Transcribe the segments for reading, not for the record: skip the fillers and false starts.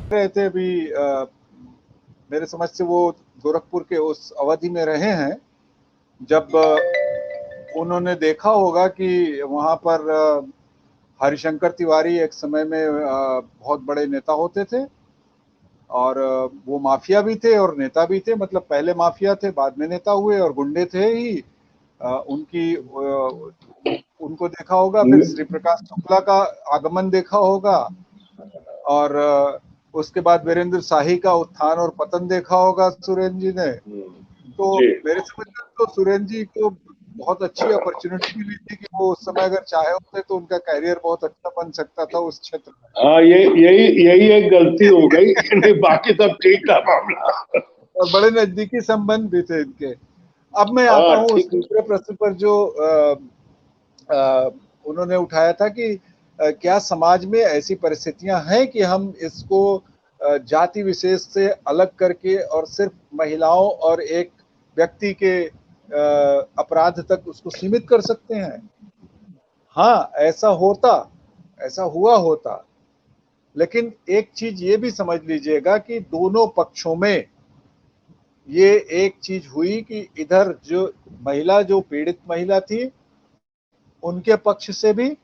रहे थे अभी मेरे समझ से वो गोरखपुर के उस अवधि में रहे हैं जब उन्होंने देखा होगा कि वहां पर हरिशंकर तिवारी एक समय में बहुत बड़े नेता होते थे और वो माफिया भी थे और नेता भी थे। मतलब पहले माफिया थे, बाद में नेता हुए और गुंडे थे ही। उनको देखा होगा, फिर श्री प्रकाश शुक्ला का आगमन देखा होगा और उसके बाद वीरेंद्र शाही का उत्थान और पतन देखा होगा सुरेंद्र जी ने। तो मेरे समझ में तो सुरेंद्र जी को बहुत अच्छी अपॉर्चुनिटी मिली थी कि वो उस समय अगर चाहे होते तो उनका कैरियर बहुत अच्छा बन सकता था उस क्षेत्र में। हाँ, यही एक गलती हो गई। नहीं, बाकी सब ठीक था मामला। और बड़े नजदीकी संबंध भी थे इनके। अब मैं आता हूँ उस दूसरे प्रश्न पर जो उन्होंने उठाया था कि क्या समाज में ऐसी परिस्थितियां हैं कि हम इसको जाति विशेष से अलग करके और सिर्फ महिलाओं और एक व्यक्ति के अपराध तक उसको सीमित कर सकते हैं। हाँ, ऐसा हुआ होता, लेकिन एक चीज ये भी समझ लीजिएगा कि दोनों पक्षों में ये एक चीज हुई कि इधर जो पीड़ित महिला थी उनके पक्ष से भी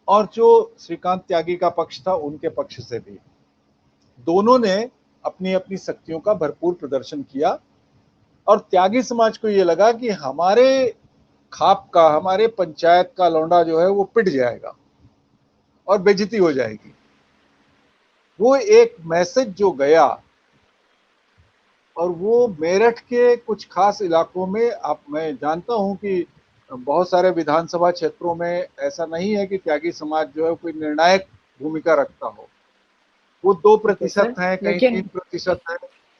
और जो श्रीकांत त्यागी का पक्ष था उनके पक्ष से भी, दोनों ने अपनी अपनी शक्तियों का भरपूर प्रदर्शन किया। और त्यागी समाज को ये लगा कि हमारे खाप का, हमारे पंचायत का लौंडा जो है वो पिट जाएगा और बेइज्जती हो जाएगी। वो एक मैसेज जो गया, और वो मेरठ के कुछ खास इलाकों में, मैं जानता हूं कि बहुत सारे विधानसभा क्षेत्रों में ऐसा नहीं है कि त्यागी समाज जो है कोई निर्णायक भूमिका रखता हो। वो 2% है, कहीं 3% है,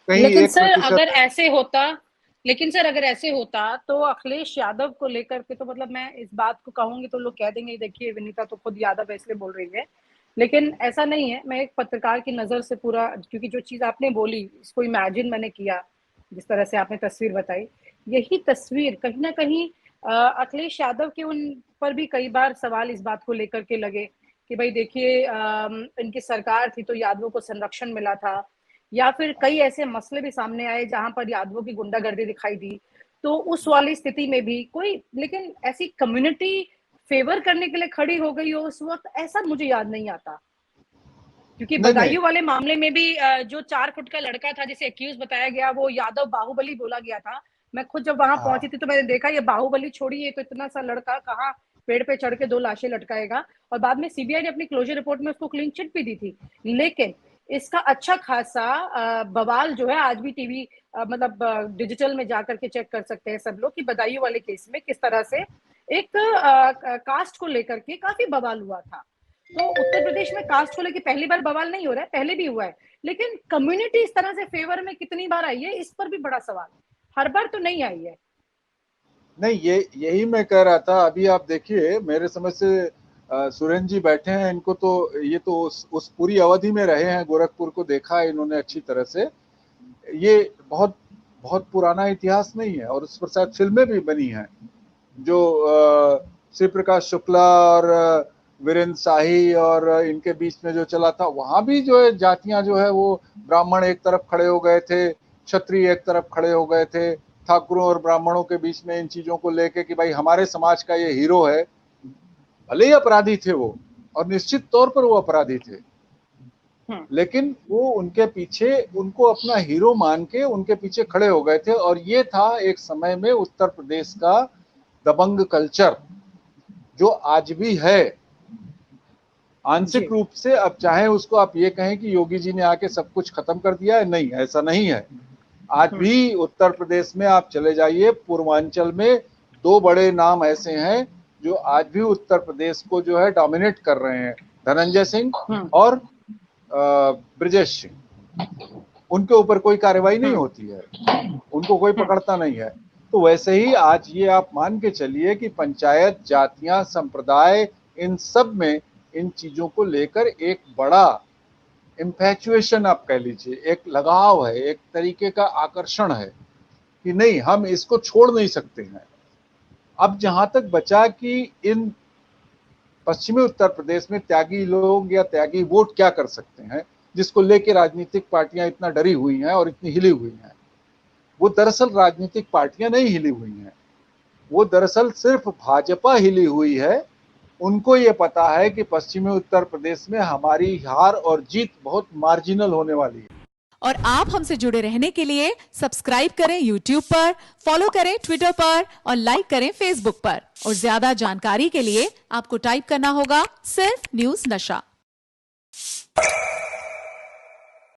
कहीं 1%। लेकिन सर अगर ऐसे होता तो अखिलेश यादव को लेकर के, तो मतलब मैं इस बात को कहूंगी तो लोग कह देंगे देखिए विनीता तो खुद यादव इसलिए बोल रही है, लेकिन ऐसा नहीं है। मैं एक पत्रकार की नजर से पूरा, क्योंकि जो चीज आपने बोली इसको इमेजिन मैंने किया, जिस तरह से आपने तस्वीर बताई, यही तस्वीर कहीं ना कहीं अखिलेश यादव के उन पर भी कई बार सवाल इस बात को लेकर के लगे कि भाई देखिए इनकी सरकार थी तो यादवों को संरक्षण मिला था, या फिर कई ऐसे मसले भी सामने आए जहां पर यादवों की गुंडागर्दी दिखाई दी। तो उस वाली स्थिति में भी कोई, लेकिन ऐसी कम्युनिटी फेवर करने के लिए खड़ी हो गई हो उस वक्त, ऐसा मुझे याद नहीं आता। क्योंकि बदायूं वाले मामले में भी जो 4 फुट का लड़का था जिसे एक्यूज बताया गया, वो यादव बाहुबली बोला गया था। मैं खुद जब वहां पहुंची थी तो मैंने देखा ये बाहुबली छोड़िए, तो इतना सा लड़का कहाँ पेड़ पे चढ़ के 2 लाशें लटकाएगा। और बाद में सीबीआई ने अपनी क्लोजर रिपोर्ट में उसको क्लीन चिट भी दी थी। लेकिन इसका अच्छा खासा बवाल जो है आज भी टीवी मतलब डिजिटल में जाकर के चेक कर सकते हैं सब लोग कि बदायूं वाले केस में किस तरह से एक कास्ट को लेकर के काफी बवाल हुआ था। तो उत्तर प्रदेश में कास्ट को लेकर पहली बार बवाल नहीं हो रहा है, पहले भी हुआ है, लेकिन कम्युनिटी इस तरह से फेवर में कितनी बार आई है, इस पर भी बड़ा सवाल है। हर बार तो नहीं आई है। नहीं, यही मैं कह रहा था। अभी आप देखिए, मेरे समझ से सुरेंद्र जी बैठे हैं, इनको तो ये तो उस पूरी अवधि में रहे हैं, गोरखपुर को देखा है इन्होंने अच्छी तरह से। ये बहुत बहुत पुराना इतिहास नहीं है और उस पर शायद फिल्में भी बनी हैं। जो श्री प्रकाश शुक्ला और वीरेंद्र शाही और इनके बीच में जो चला था, वहां भी जो है जातियां जो है वो, ब्राह्मण एक तरफ खड़े हो गए थे, क्षत्रिय एक तरफ खड़े हो गए थे, ठाकुरों और ब्राह्मणों के बीच में इन चीजों को लेके कि भाई हमारे समाज का ये हीरो है। भले ही अपराधी थे वो, और निश्चित तौर पर वो अपराधी थे, लेकिन वो उनके पीछे, उनको अपना हीरो मान के उनके पीछे खड़े हो गए थे। और ये था एक समय में उत्तर प्रदेश का दबंग कल्चर, जो आज भी है आंशिक रूप से। अब चाहे उसको आप ये कहें कि योगी जी ने आके सब कुछ खत्म कर दिया है, नहीं, ऐसा नहीं है। आज भी उत्तर प्रदेश में आप चले जाइए, पूर्वांचल में 2 बड़े नाम ऐसे हैं जो आज भी उत्तर प्रदेश को जो है डोमिनेट कर रहे हैं, धनंजय सिंह और ब्रजेश सिंह। उनके ऊपर कोई कार्रवाई नहीं होती है, उनको कोई पकड़ता नहीं है। तो वैसे ही आज ये आप मान के चलिए कि पंचायत, जातियां, संप्रदाय, इन सब में इन चीजों को लेकर एक बड़ा इन्फैचुएशन आप कह लीजिए, एक लगाव है, एक तरीके का आकर्षण है कि नहीं, हम इसको छोड़ नहीं सकते हैं। अब जहां तक बचा कि इन पश्चिमी उत्तर प्रदेश में त्यागी लोग या त्यागी वोट क्या कर सकते हैं, जिसको लेके राजनीतिक पार्टियां इतना डरी हुई हैं और इतनी हिली हुई हैं, वो दरअसल राजनीतिक पार्टियां नहीं हिली हुई हैं, वो दरअसल सिर्फ भाजपा हिली हुई है। उनको ये पता है कि पश्चिमी उत्तर प्रदेश में हमारी हार और जीत बहुत मार्जिनल होने वाली है। और आप हमसे जुड़े रहने के लिए सब्सक्राइब करें YouTube पर, फॉलो करें Twitter पर और लाइक करें Facebook पर। और ज्यादा जानकारी के लिए आपको टाइप करना होगा सिर्फ न्यूज़ नशा।